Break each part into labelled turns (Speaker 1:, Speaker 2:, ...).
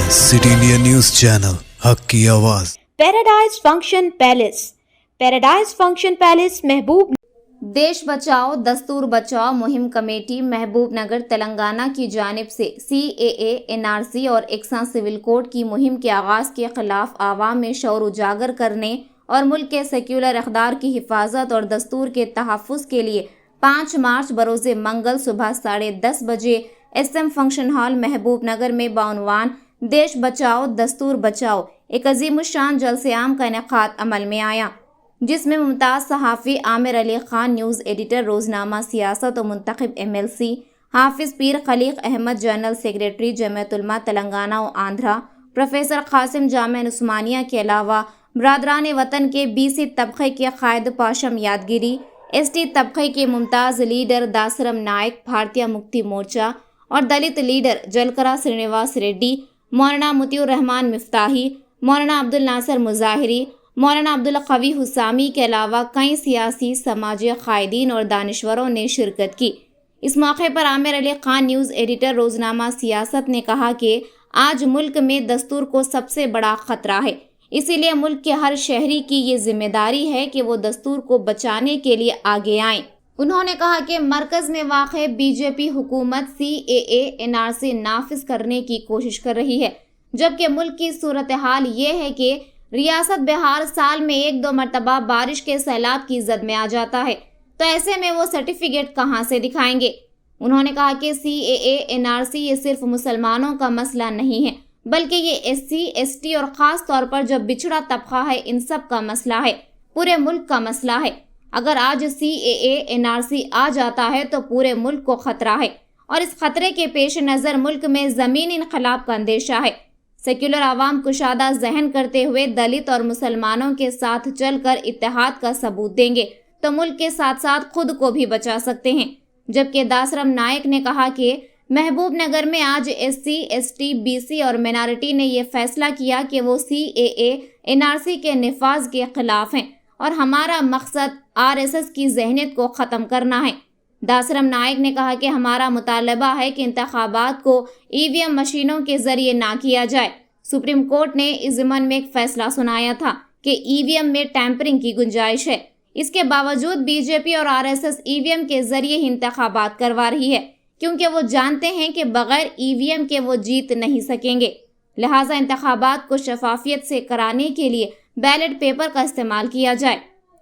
Speaker 1: City India news channel, हक की आवाज।
Speaker 2: Paradise function palace. Paradise function palace महबूब
Speaker 3: देश बचाओ दस्तूर बचाओ मुहिम कमेटी महबूब नगर तेलंगाना की जानिब से CAA, NRC और एकसा सिविल कोड की मुहिम के आगाज़ के खिलाफ आवाम में शऊर उजागर करने और मुल्क के सेक्युलर अक़दार की हिफाजत और दस्तूर के तहफ़्फ़ुज़ के लिए 5 मार्च बरोज़ मंगल सुबह 10:30 बजे SM फंक्शन हॉल महबूब नगर में बाउनवान देश बचाओ दस्तूर बचाओ एक अज़ीमुश्शान जलसे आम का इनेकाद अमल में आया, जिसमें मुमताज़ सहाफ़ी आमिर अली ख़ान, न्यूज़ एडिटर रोज़नामा सियासत और मुंतखब MLC हाफिज़ पीर खलीक अहमद, जनरल सेक्रेटरी जमीयत उलमा तेलंगाना और आंध्रा, प्रोफेसर कासिम जामिया उस्मानिया के अलावा बरादरान वतन के BC तबक़े के क़ायद पाशम यादगिरी, ST तबक़े के मुमताज़ लीडर दासरम नायक भारतीय मुक्ति मोर्चा और दलित लीडर जलकरा श्रीनिवास रेड्डी, मौलाना मुतीउर रहमान मिफ्ताही, मौलाना अब्दुल नासिर मुज़ाहिरी, मौलाना अब्दुल कवी हुसामी के अलावा कई सियासी समाजी क़ायदीन और दानिश्वरों ने शिरकत की। इस मौके पर आमिर अली ख़ान, न्यूज़ एडिटर रोज़नामा सियासत ने कहा कि आज मुल्क में दस्तूर को सबसे बड़ा ख़तरा है, इसीलिए मुल्क के हर शहरी की ये जिम्मेदारी है कि वो दस्तूर को बचाने के लिए आगे आएँ। उन्होंने कहा कि मरकज़ में वाक़ BJP हुकूमत CAA, NRC नाफिज करने की कोशिश कर रही है, जबकि मुल्क की सूरत हाल ये है कि रियासत बिहार साल में 1-2 मरतबा बारिश के सैलाब की जद में आ जाता है, तो ऐसे में वो सर्टिफिकेट कहाँ से दिखाएंगे। उन्होंने कहा कि CAA, NRC ये सिर्फ मुसलमानों का मसला नहीं है, बल्कि ये SC, ST और ख़ास तौर पर जो बिछड़ा तबका है, इन सब का मसला है, पूरे मुल्क का मसला है। अगर आज CAA, NRC आ जाता है तो पूरे मुल्क को ख़तरा है और इस ख़तरे के पेश नज़र मुल्क में ज़मीनी इनक़लाब का अंदेशा है। सेक्युलर आवाम कुशादा जहन करते हुए दलित और मुसलमानों के साथ चलकर इत्तेहाद का सबूत देंगे तो मुल्क के साथ साथ खुद को भी बचा सकते हैं। जबकि दासरम नायक ने कहा कि महबूब नगर में आज SC, ST, BC और मिनारिटी ने यह फैसला किया कि वो CAA, NRC के निफाज के ख़िलाफ़ हैं और हमारा मकसद RSS की जहनियत को ख़त्म करना है। दासरम नायक ने कहा कि हमारा मुतालबा है कि इंतखाबात को EVM मशीनों के ज़रिए ना किया जाए। सुप्रीम कोर्ट ने इस ज़िमन में एक फ़ैसला सुनाया था कि EVM में टैंपरिंग की गुंजाइश है। इसके बावजूद BJP और RSS EVM के ज़रिए ही इंतखाबात करवा रही है, क्योंकि वो जानते हैं कि बग़ैर EVM के वो जीत नहीं सकेंगे। लिहाजा इंतखाबात को शफाफियत से कराने के लिए बैलेट पेपर का इस्तेमाल किया जाए।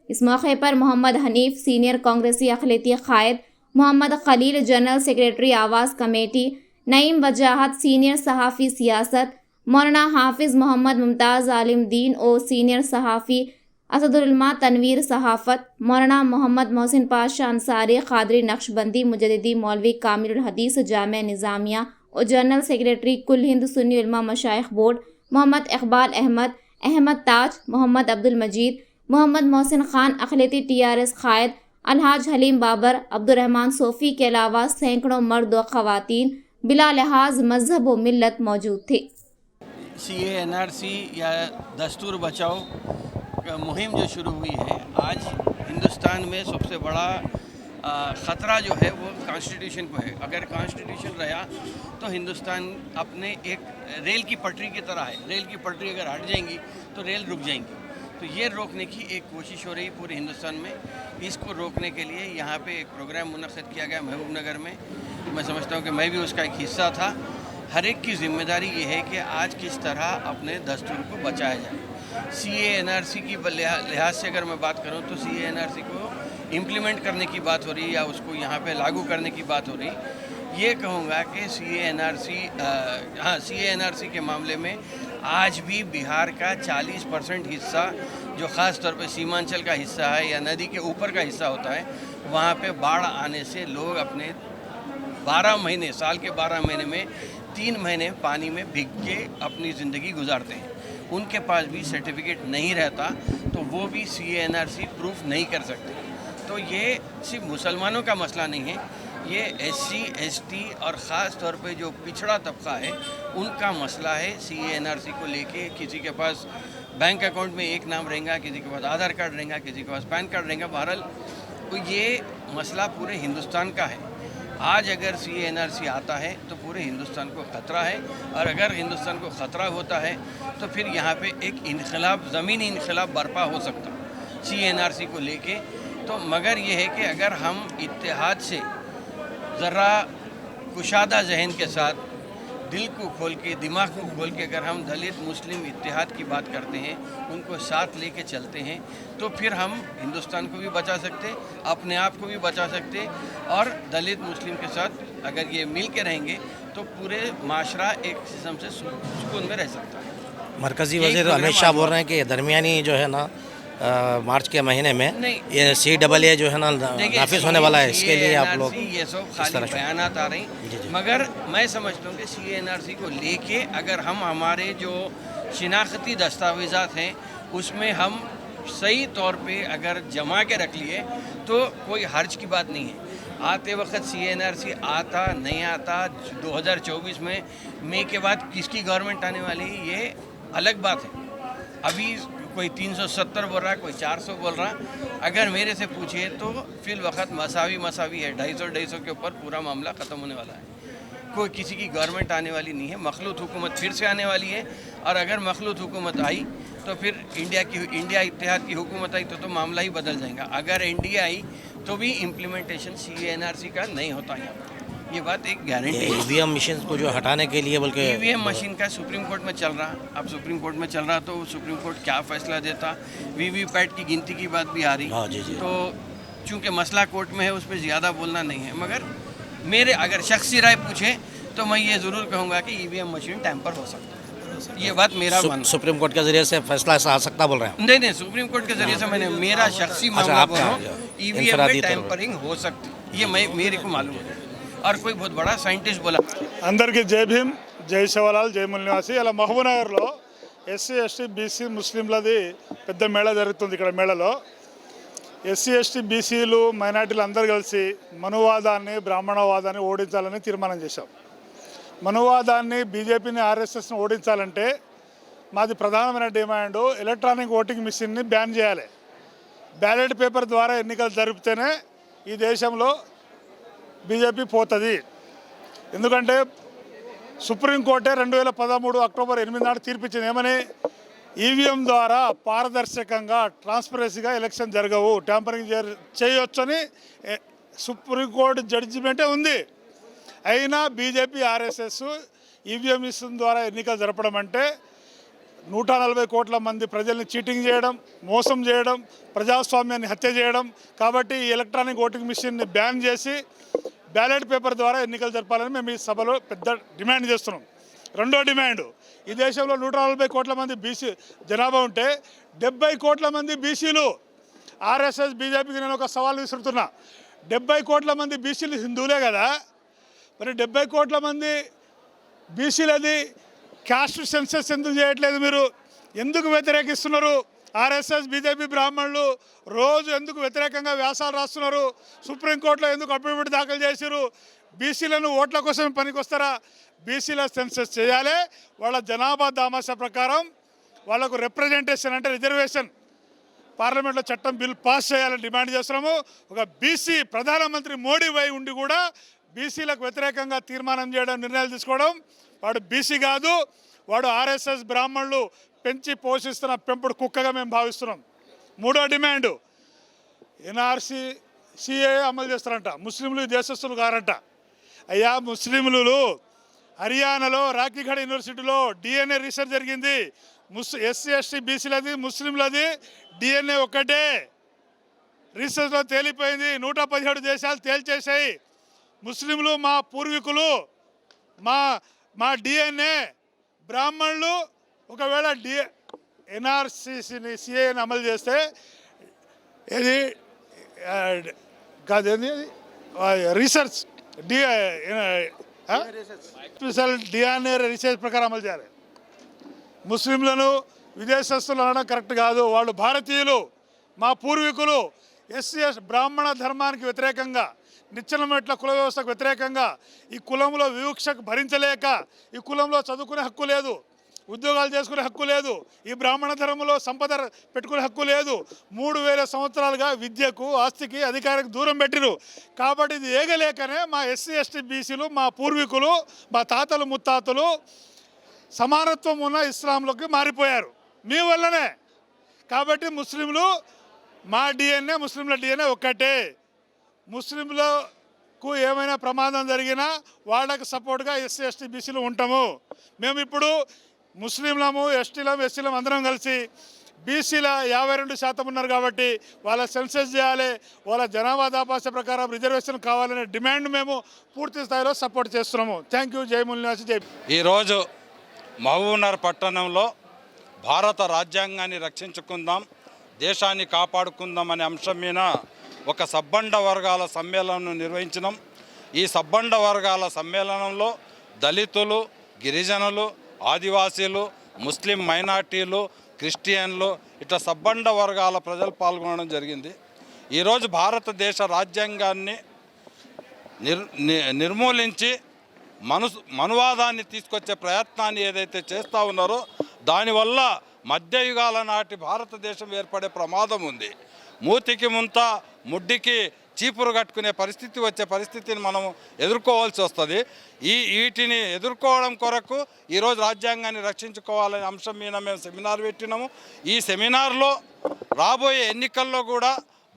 Speaker 3: इस मौके पर मोहम्मद हनीफ, सीनियर कांग्रेसी अक़लियती क़ायद, मोहम्मद खलील, जनरल सेक्रेटरी आवाज़ कमेटी, नईम वजाहत, सीनियर सहाफ़ी सियासत, मौलाना हाफिज़ मोहम्मद मुमताज़ आलिम दीन और सीनियर सहाफ़ी असदुल्मा तनवीर सहाफ़त, मौलाना मोहम्मद मोहसिन पाशा अंसारी, क़ादरी नक्शबंदी, मुजद्दिदी मौलवी कामिल हदीस जामिया निज़ामिया और जनरल सेक्रेटरी कुल हिंद सुन्नी उलमा मशाइख बोर्ड, मोहम्मद इकबाल अहमद, अहमद ताज, मोहम्मद अब्दुल मजीद, मोहम्मद मोहसिन ख़ान अक़लियती TRS क़ायद, अलहाज हलीम बाबर, अब्दुर्रहमान सोफ़ी के अलावा सैकड़ों मर्द व ख़वातीन बिला लिहाज मज़हब व मिल्लत मौजूद थे।
Speaker 4: CAA, NRC या दस्तूर बचाओ मुहिम जो शुरू हुई है, आज हिंदुस्तान में सबसे बड़ा ख़तरा जो है वो कॉन्स्टिट्यूशन को है। अगर कॉन्स्टिट्यूशन रहा तो हिंदुस्तान अपने एक रेल की पटरी की तरह है। रेल की पटरी अगर हट जाएंगी तो रेल रुक जाएंगी। तो ये रोकने की एक कोशिश हो रही पूरे हिंदुस्तान में। इसको रोकने के लिए यहाँ पे एक प्रोग्राम मुनक़्क़िद किया गया महबूब नगर में। मैं समझता हूँ कि मैं भी उसका एक हिस्सा था। हर एक की ज़िम्मेदारी ये है कि आज किस तरह अपने दस्तूर को बचाया जाए। CAA, NRC की लिहाज से अगर मैं बात करूँ तो CAA, NRC को इम्प्लीमेंट करने की बात हो रही है या उसको यहाँ पे लागू करने की बात हो रही। ये कहूँगा कि CAA, NRC के मामले में आज भी बिहार का 40% हिस्सा जो ख़ास तौर पे सीमांचल का हिस्सा है या नदी के ऊपर का हिस्सा होता है, वहाँ पे बाढ़ आने से लोग अपने 12 महीने, साल के 12 महीने में 3 महीने पानी में भीग के अपनी ज़िंदगी गुजारते हैं। उनके पास भी सर्टिफिकेट नहीं रहता तो वो भी CAA, NRC प्रूफ नहीं कर सकते। तो ये सिर्फ मुसलमानों का मसला नहीं है, ये SC, ST और ख़ास तौर पे जो पिछड़ा तबका है उनका मसला है। CAA, NRC को लेके किसी के पास बैंक अकाउंट में एक नाम रहेगा, किसी के पास आधार कार्ड रहेगा, किसी के पास पैन कार्ड रहेगा। बहरहाल तो ये मसला पूरे हिंदुस्तान का है। आज अगर सी एन आर सी आता है तो पूरे हिंदुस्तान को ख़तरा है, और अगर हिंदुस्तान को ख़तरा होता है तो फिर यहाँ पे एक इनकलाब, ज़मीनी इनकलाब बर्पा हो सकता सी एन आर सी को लेके। तो मगर ये है कि अगर हम इत्तेहाद से ज़रा कुशादा जहन के साथ, दिल को खोल के, दिमाग को खोल के अगर हम दलित मुस्लिम इत्तेहाद की बात करते हैं, उनको साथ लेके चलते हैं, तो फिर हम हिंदुस्तान को भी बचा सकते, अपने आप को भी बचा सकते, और दलित मुस्लिम के साथ अगर ये मिल के रहेंगे तो पूरे माशरा एक किस्म से सुकून में रह सकता है।
Speaker 5: मरकज़ी
Speaker 4: यही
Speaker 5: वज़ीर
Speaker 4: प्रोग्राम
Speaker 5: अमित शाह
Speaker 4: आज
Speaker 5: बोल रहे हैं कि दरमियानी जो है ना मार्च के महीने में
Speaker 4: नहीं।
Speaker 5: ये CAA जो है ना नाफिज होने वाला है, इसके लिए आप लोग
Speaker 4: ये सब
Speaker 5: इस
Speaker 4: खाली
Speaker 5: तरह से
Speaker 4: बयानात आ रही,
Speaker 5: जी, जी।
Speaker 4: मगर मैं समझता हूँ कि CNRC को लेके अगर हम हमारे जो शिनाख्ती दस्तावेज़ात हैं उसमें हम सही तौर पे अगर जमा के रख लिए तो कोई हर्ज की बात नहीं है। आते वक्त CNRC आता नहीं आता 2024 में मई के बाद किसकी गवर्नमेंट आने वाली है ये अलग बात है। अभी कोई 370 बोल रहा है, कोई 400 बोल रहा है। अगर मेरे से पूछिए तो फिल वक्त मसावी है, 250 के ऊपर पूरा मामला ख़त्म होने वाला है। कोई किसी की गवर्नमेंट आने वाली नहीं है, मखलूत हुकूमत फिर से आने वाली है, और अगर मखलूत हुकूमत आई तो फिर इंडिया इत्तेहाद की हुकूमत आई तो मामला ही बदल जाएगा। अगर इंडिया आई तो भी इम्प्लीमेंटेशन CNRC का नहीं होता यहाँ पर, ये बात एक गारंटी है।
Speaker 5: EVM मशीन को जो हटाने के लिए बल्कि
Speaker 4: EVM मशीन का सुप्रीम कोर्ट में चल रहा, अब सुप्रीम कोर्ट में चल रहा तो सुप्रीम कोर्ट क्या फैसला देता। VVPAT की गिनती की बात भी आ रही,
Speaker 5: हाँ, जी, जी।
Speaker 4: तो चूंकि मसला कोर्ट में है उस पर ज़्यादा बोलना नहीं है, मगर मेरे अगर शख्सी राय पूछे तो मैं ये ज़रूर कहूँगा कि EVM मशीन टैंपर हो सकता है। ये बात मेरा मानना।
Speaker 5: सुप्रीम कोर्ट के जरिए से फैसला ऐसा आ सकता बोल रहे हैं।
Speaker 4: नहीं, सुप्रीम कोर्ट के जरिए से मैंने मेरा शख्सी मामला
Speaker 5: आपका
Speaker 4: बोल रहा हूँ, EVM
Speaker 5: इनफरादी
Speaker 4: में
Speaker 5: तौर पर।
Speaker 4: टैंपरिंग हो सकती, ये मेरे को मालूम है, और कोई बहुत बड़ा साइंटिस्ट बोला।
Speaker 6: అందరికీ జై భీమ్, జై శివలాల్, జై మునివాసి. ఇలా మహబూబ్నగర్లో SC ST BC ముస్లింలది పెద్ద మేళా జరుగుతుంది. ఇక్కడ మేళలో SC ST BCలు మైనార్టీలు అందరూ కలిసి మనువాదాన్ని, బ్రాహ్మణవాదాన్ని ఓడించాలని తీర్మానం చేశాం. మనువాదాన్ని, బీజేపీని, RSSని ఓడించాలంటే మాది ప్రధానమైన డిమాండ్ ఎలక్ట్రానిక్ ఓటింగ్ మిషన్ని బ్యాన్ చేయాలి. బ్యాలెట్ పేపర్ ద్వారా ఎన్నికలు జరిపితేనే ఈ దేశంలో బీజేపీ పోతుంది. ఎందుకంటే సుప్రీంకోర్టే 2013 అక్టోబర్ 8 నాడు తీర్పిచ్చింది. ఏమని? EVM ద్వారా పారదర్శకంగా, ట్రాన్స్పరెన్సీగా ఎలక్షన్ జరగవు, ట్యాంపరింగ్ చేయొచ్చని సుప్రీంకోర్టు జడ్జిమెంటే ఉంది. అయినా బీజేపీ, RSS EVM మిషన్ ద్వారా ఎన్నికలు జరపడం అంటే 140 కోట్ల మంది ప్రజల్ని చీటింగ్ చేయడం, మోసం చేయడం, ప్రజాస్వామ్యాన్ని హత్య చేయడం. కాబట్టి ఈ ఎలక్ట్రానిక్ ఓటింగ్ మిషన్ని బ్యాన్ చేసి బ్యాలెట్ పేపర్ ద్వారా ఎన్నికలు జరపాలని మేము ఈ సభలో పెద్ద డిమాండ్ చేస్తున్నాం. రెండో డిమాండ్, ఈ దేశంలో 140 కోట్ల మంది బీసీ జనాభా ఉంటే 70 కోట్ల మంది బీసీలు. RSS బీజేపీకి నేను ఒక సవాల్ విసురుతున్నా. 70 కోట్ల మంది బీసీలు హిందువులే కదా, మరి 70 కోట్ల మంది బీసీలది క్యాస్ట్ సెన్సస్ ఎందుకు చేయట్లేదు? మీరు ఎందుకు వ్యతిరేకిస్తున్నారు? RSS బీజేపీ బ్రాహ్మణులు రోజు ఎందుకు వ్యతిరేకంగా వ్యాసాలు రాస్తున్నారు? సుప్రీంకోర్టులో ఎందుకు అఫిడవిట్ దాఖలు చేశారు? బీసీలను ఓట్ల కోసం పనికొస్తారా? బీసీల సెన్సస్ చేయాలి, వాళ్ళ జనాభా దామాషా ప్రకారం వాళ్ళకు రిప్రజెంటేషన్ అంటే రిజర్వేషన్ పార్లమెంట్లో చట్టం బిల్ పాస్ చేయాలని డిమాండ్ చేస్తున్నాము. ఒక బీసీ ప్రధానమంత్రి మోడీ వై ఉండి కూడా బీసీలకు వ్యతిరేకంగా తీర్మానం చేయడం, నిర్ణయాలు తీసుకోవడం, వాడు బీసీ కాదు, వాడు RSS బ్రాహ్మణులు పెంచి పోషిస్తున్న పెంపుడు కుక్కగా మేము భావిస్తున్నాం. మూడో డిమాండ్, NRC CAA అమలు చేస్తారంట. ముస్లింలు దేశస్తులు కారంట. అయ్యా, ముస్లింలు హర్యానాలో రాఖీగఢ్ యూనివర్సిటీలో DNA రీసెర్చ్ జరిగింది. SC ST BCలది, ముస్లింలది DNA ఒక్కటే. రీసెర్చ్లో తేలిపోయింది. 117 దేశాలు తేల్చేసాయి. ముస్లింలు మా పూర్వీకులు, మా DNA. బ్రాహ్మణులు ఒకవేళ NRCని CAAని అమలు చేస్తే ఏది కాదేంది రీసెర్చ్ స్పెషల్ DNA రీసెర్చ్ ప్రకారం అమలు చేయాలి. ముస్లింలను విదేశస్తులు అనడం కరెక్ట్ కాదు. వాళ్ళు భారతీయులు, మా పూర్వీకులు. SC బ్రాహ్మణ ధర్మానికి వ్యతిరేకంగా, నిచ్చెనమెట్ల కుల వ్యవస్థకు వ్యతిరేకంగా, ఈ కులంలో వివక్షకు భరించలేక, ఈ కులంలో చదువుకునే హక్కు లేదు, ఉద్యోగాలు చేసుకునే హక్కు లేదు, ఈ బ్రాహ్మణ ధర్మంలో సంపద పెట్టుకునే హక్కు లేదు. 3000 సంవత్సరాలుగా విద్యకు ఆస్తికి అధికారానికి దూరం పెట్టిరు. కాబట్టి ఇది ఏగలేకనే మా ఎస్సీ ఎస్టీ బీసీలు మా పూర్వీకులు మా తాతలు ముత్తాతలు సమానత్వం ఉన్న ఇస్లాంలోకి మారిపోయారు మీ వల్లనే. కాబట్టి ముస్లింలు మా డిఎన్ఏ ముస్లింల డిఎన్ఏ ఒక్కటే. ముస్లింలకు ఏమైనా ప్రమాదం జరిగినా వాళ్ళకి సపోర్ట్గా ఎస్సీ ఎస్టీ బీసీలు ఉంటాము. మేము ఇప్పుడు ముస్లింలము ఎస్టీలము ఎస్సీలం అందరం కలిసి బీసీల 52% ఉన్నారు కాబట్టి వాళ్ళ సెన్సెస్ చేయాలి, వాళ్ళ జనాభా దాపాస ప్రకారం రిజర్వేషన్ కావాలనే డిమాండ్ మేము పూర్తి స్థాయిలో సపోర్ట్ చేస్తున్నాము. Thank you. జై ముల్నివాసి జై.
Speaker 7: ఈరోజు మహబూబ్నగర్ పట్టణంలో భారత రాజ్యాంగాన్ని రక్షించుకుందాం, దేశాన్ని కాపాడుకుందాం అనే అంశం మీద ఒక సబ్బండ వర్గాల సమ్మేళనం నిర్వహించినాం. ఈ సబ్బండ వర్గాల సమ్మేళనంలో దళితులు, గిరిజనులు, ఆదివాసీలు, ముస్లిం మైనార్టీలు, క్రిస్టియన్లు ఇట్లా సబ్బండ వర్గాల ప్రజలు పాల్గొనడం జరిగింది. ఈరోజు భారతదేశ రాజ్యాంగాన్ని నిర్మూలించి మనువాదాన్ని తీసుకొచ్చే ప్రయత్నాన్ని ఏదైతే చేస్తూ ఉన్నారో దానివల్ల మధ్యయుగాల నాటి భారతదేశం ఏర్పడే ప్రమాదం ఉంది. మూతికి ముంత ముడ్డికి చీపురు కట్టుకునే పరిస్థితి వచ్చే పరిస్థితిని మనం ఎదుర్కోవాల్సి వస్తుంది. వీటిని ఎదుర్కోవడం కొరకు ఈరోజు రాజ్యాంగాన్ని రక్షించుకోవాలనే అంశం మీద మేము సెమినార్ పెట్టినాము. ఈ సెమినార్లో రాబోయే ఎన్నికల్లో కూడా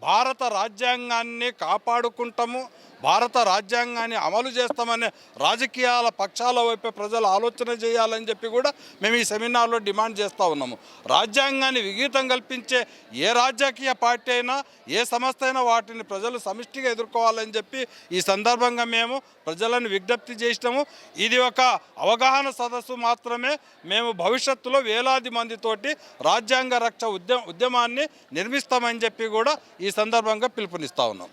Speaker 7: భారత రాజ్యాంగాన్ని కాపాడుకుంటాము, భారత రాజ్యాంగాన్ని అమలు చేస్తామనే రాజకీయాల పక్షాల వైపు ప్రజలు ఆలోచన చేయాలని చెప్పి కూడా మేము ఈ సెమినార్లో డిమాండ్ చేస్తూ ఉన్నాము. రాజ్యాంగాన్ని విఘాతం కల్పించే ఏ రాజకీయ పార్టీ అయినా ఏ సంస్థ అయినా వాటిని ప్రజలు సమిష్టిగా ఎదుర్కోవాలని చెప్పి ఈ సందర్భంగా మేము ప్రజలను విజ్ఞప్తి చేసినాము. ఇది ఒక అవగాహన సదస్సు మాత్రమే. మేము భవిష్యత్తులో వేలాది మందితోటి రాజ్యాంగ రక్ష ఉద్యమాన్ని నిర్మిస్తామని చెప్పి కూడా ఈ సందర్భంగా పిలుపునిస్తూ ఉన్నాం.